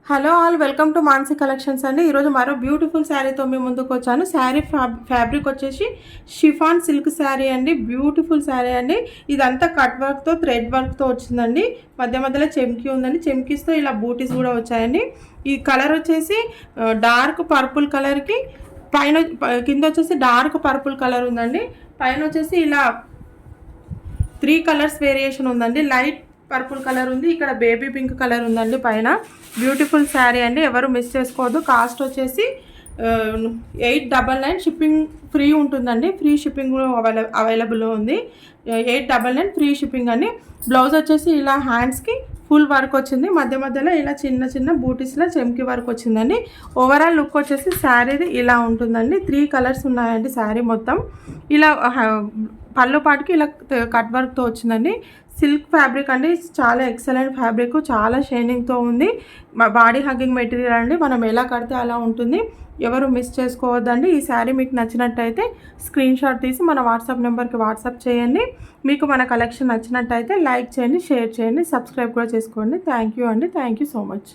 Hello all, welcome to Mansi collections అండి. ఈరోజు మరో బ్యూటిఫుల్ శారీతో మీ ముందుకు వచ్చాను. శారీ ఫ్యాబ్రిక్ వచ్చేసి షిఫాన్ సిల్క్ శారీ అండి. బ్యూటిఫుల్ శారీ అండి. ఇదంతా కట్ వర్క్తో థ్రెడ్ వర్క్తో వచ్చిందండి. మధ్య మధ్యలో చెమ్కీ ఉందండి. చెమ్కీస్తో ఇలా బూటీస్ కూడా వచ్చాయండి. ఈ కలర్ వచ్చేసి డార్క్ పర్పుల్ కలర్కి పైన కింద వచ్చేసి డార్క్ పర్పుల్ కలర్ ఉందండి. పైన వచ్చేసి ఇలా 3 కలర్స్ వేరియేషన్ ఉందండి. లైట్ పర్పుల్ కలర్ ఉంది, ఇక్కడ బేబీ పింక్ కలర్ ఉందండి. పైన బ్యూటిఫుల్ శారీ అండి, ఎవరు మిస్ చేసుకోవద్దు. కాస్ట్ వచ్చేసి 899, షిప్పింగ్ ఫ్రీ ఉంటుందండి. ఫ్రీ షిప్పింగ్ అవైలబుల్లో ఉంది. 899 ఫ్రీ షిప్పింగ్ అండి. బ్లౌజ్ వచ్చేసి ఇలా హ్యాండ్స్కి ఫుల్ వర్క్ వచ్చింది. మధ్య మధ్యలో ఇలా చిన్న చిన్న బూటీస్లో చెమ్కి వర్క్ వచ్చిందండి. ఓవరాల్ లుక్ వచ్చేసి శారీది ఇలా ఉంటుందండి. 3 కలర్స్ ఉన్నాయండి శారీ మొత్తం. ఇలా పళ్ళు పాటుకి ఇలా కట్ వర్క్తో వచ్చిందండి. సిల్క్ ఫ్యాబ్రిక్ అండి, చాలా ఎక్సలెంట్ ఫ్యాబ్రిక్, చాలా షైనింగ్తో ఉంది. బాడీ హగ్గింగ్ మెటీరియల్ అండి, మనం ఎలా కడితే అలా ఉంటుంది. ఎవరు మిస్ చేసుకోవద్దండి. ఈ శారీ మీకు నచ్చినట్టయితే స్క్రీన్ షాట్ తీసి మన వాట్సాప్ నెంబర్కి వాట్సాప్ చేయండి. మీకు మన కలెక్షన్ నచ్చినట్టయితే లైక్ చేయండి, షేర్ చేయండి, సబ్స్క్రైబ్ కూడా చేసుకోండి. థ్యాంక్ యూ అండి. Thank you so much.